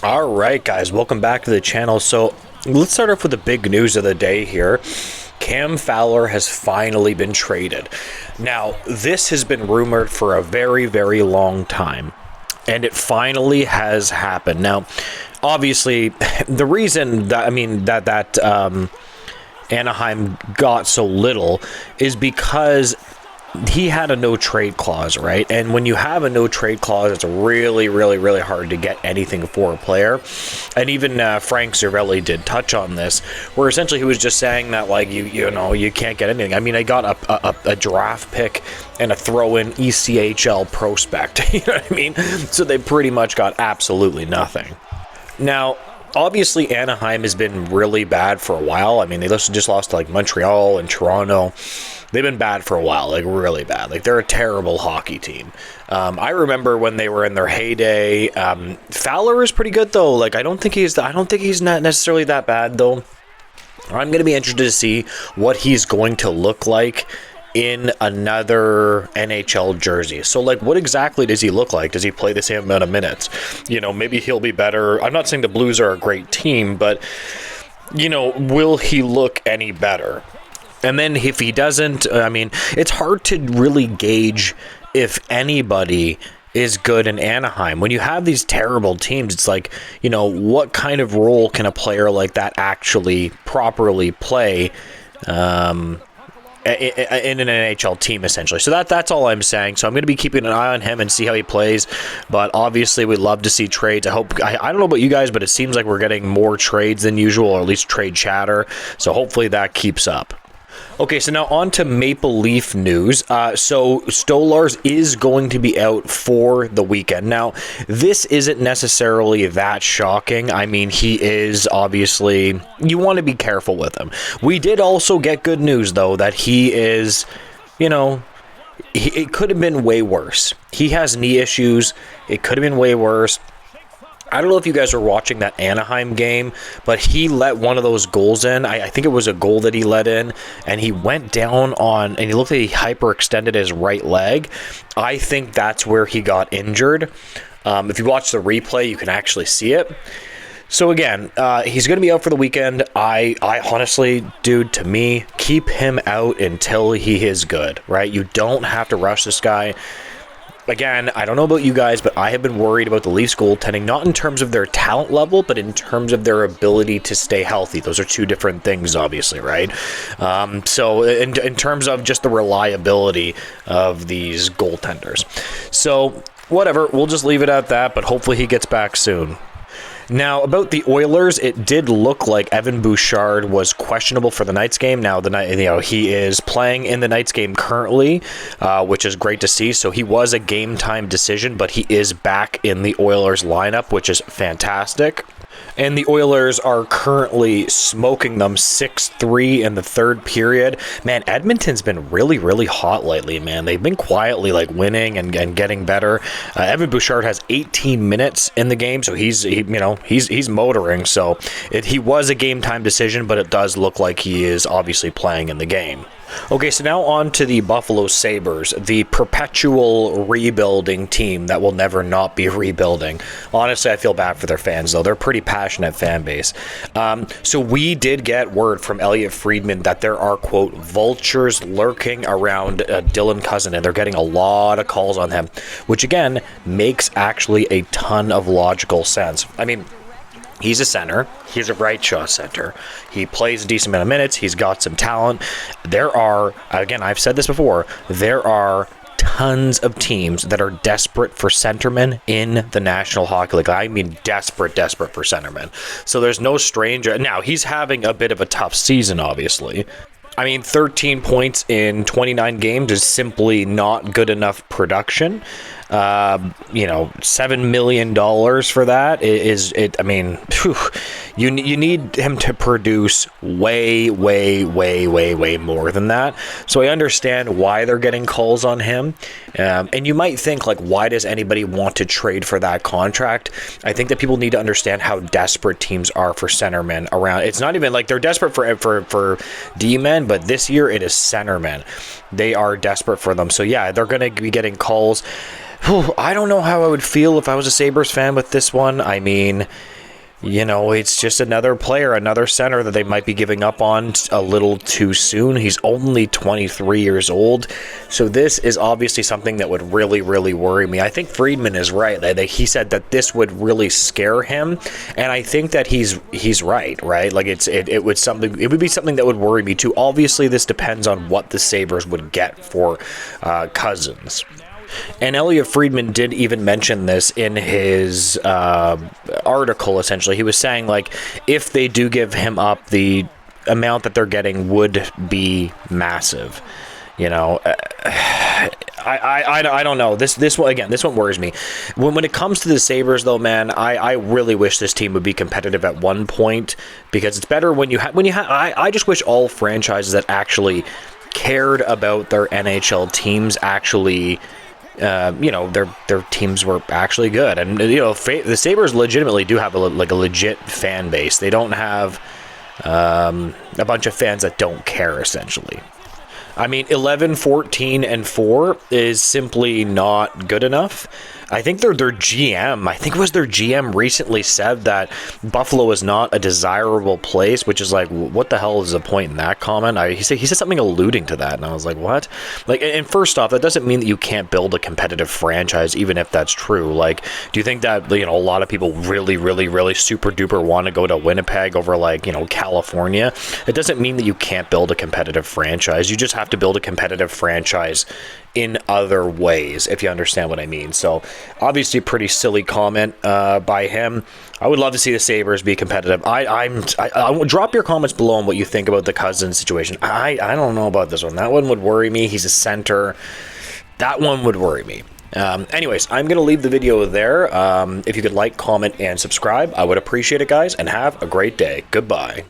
All right, guys, welcome back to the channel. So let's start off with the big news of the day here. Cam Fowler has finally been traded. Now, this has been rumored for a very, very long time, and it finally has happened. Now, obviously, the reason that Anaheim got so little is because he had a no trade clause, right? And when you have a no trade clause, it's really, really, really hard to get anything for a player. And even Frank Zervelli did touch on this, where essentially he was just saying that, like, you can't get anything. I mean, I got a draft pick and a throw-in ECHL prospect. You know what I mean? So they pretty much got absolutely nothing. Now, obviously, Anaheim has been really bad for a while. I mean, they just lost to, like, Montreal and Toronto. They've been bad for a while, like really bad. Like, they're a terrible hockey team. I remember when they were in their heyday. Fowler is pretty good though. Like, I don't think he's not necessarily that bad though. I'm going to be interested to see what he's going to look like in another NHL jersey. So, like, what exactly does he look like? Does he play the same amount of minutes? You know, maybe he'll be better. I'm not saying the Blues are a great team, but, you know, will he look any better? And then if he doesn't, I mean, it's hard to really gauge if anybody is good in Anaheim. When you have these terrible teams, it's like, you know, what kind of role can a player like that actually properly play in an NHL team, essentially? So that's all I'm saying. So I'm going to be keeping an eye on him and see how he plays. But obviously, we'd love to see trades. I don't know about you guys, but it seems like we're getting more trades than usual, or at least trade chatter. So hopefully that keeps up. Okay, so now on to Maple Leaf news. So Stolarz is going to be out for the weekend. Now, this isn't necessarily that shocking. I mean, he is obviously, you want to be careful with him. We did also get good news, though, that he is, you know, it could have been way worse. He has knee issues. It could have been way worse. I don't know if you guys were watching that Anaheim game, but he let one of those goals in. I think it was a goal that he let in, and he went down on, and he looked like he hyperextended his right leg. I think that's where he got injured. If you watch the replay, you can actually see it. So again, he's going to be out for the weekend. I honestly, dude, to me, keep him out until he is good, right? You don't have to rush this guy. Again, I don't know about you guys, but I have been worried about the Leafs goaltending, not in terms of their talent level, but in terms of their ability to stay healthy. Those are two different things, obviously, right? So in terms of just the reliability of these goaltenders. So whatever, we'll just leave it at that, but hopefully he gets back soon. Now, about the Oilers, it did look like Evan Bouchard was questionable for the Knights game. Now, he is playing in the Knights game currently, which is great to see. So he was a game-time decision, but he is back in the Oilers lineup, which is fantastic. And the Oilers are currently smoking them 6-3 in the third period. Man, Edmonton's been really, really hot lately, man. They've been quietly, like, winning and getting better. Evan Bouchard has 18 minutes in the game, so he's motoring. So he was a game-time decision, but it does look like he is obviously playing in the game. Okay, so now on to the Buffalo Sabres, the perpetual rebuilding team that will never not be rebuilding. Honestly, I feel bad for their fans, though. They're a pretty passionate fan base. So we did get word from Elliot Friedman that there are, quote, vultures lurking around Dylan Cozens, and they're getting a lot of calls on him, which, again, makes actually a ton of logical sense. I mean, he's a center. He's a right shot center. He plays a decent amount of minutes. He's got some talent. There are, again, I've said this before, there are tons of teams that are desperate for centermen in the National Hockey League. I mean, desperate for centermen. So there's no stranger. Now, he's having a bit of a tough season, obviously. I mean, 13 points in 29 games is simply not good enough production. $7 million for that I mean, you need him to produce way more than that. So I understand why they're getting calls on him. And you might think, like, why does anybody want to trade for that contract? I think that people need to understand how desperate teams are for centermen around. It's not even like they're desperate for D-men, but this year it is centermen. They are desperate for them. So yeah, they're going to be getting calls. I don't know how I would feel if I was a Sabres fan with this one. I mean, you know, it's just another player, another center that they might be giving up on a little too soon. He's only 23 years old. So this is obviously something that would really, really worry me. I think Friedman is right. He said that this would really scare him. And I think that he's right? Like it would be something that would worry me too. Obviously, this depends on what the Sabres would get for Cozens. And Elliot Friedman did even mention this in his article, essentially. He was saying, like, if they do give him up, the amount that they're getting would be massive. You know, I don't know. This one, again, this one worries me. When it comes to the Sabres, though, man, I really wish this team would be competitive at one point, because it's better when you have, I just wish all franchises that actually cared about their NHL teams actually, you know, their teams were actually good. And, you know, the Sabres legitimately do have a legit fan base. They don't have a bunch of fans that don't care, essentially. I mean, 11, 14, and 4 is simply not good enough. I think their GM, I think it was their GM recently said that Buffalo is not a desirable place, which is like, what the hell is the point in that comment? He said something alluding to that, and I was like, what? Like, and first off, that doesn't mean that you can't build a competitive franchise, even if that's true. Like, do you think that, you know, a lot of people really, really, really super duper want to go to Winnipeg over, like, you know, California? It doesn't mean that you can't build a competitive franchise. You just have to build a competitive franchise in other ways, if you understand what I mean. So obviously pretty silly comment by him. I would love to see the Sabres be competitive. I drop your comments below on what you think about the Cozens situation. I don't know about this one. That one would worry me. He's a center. That one would worry me. Anyways, I'm going to leave the video there. If you could like, comment, and subscribe, I would appreciate it, guys, and have a great day. Goodbye.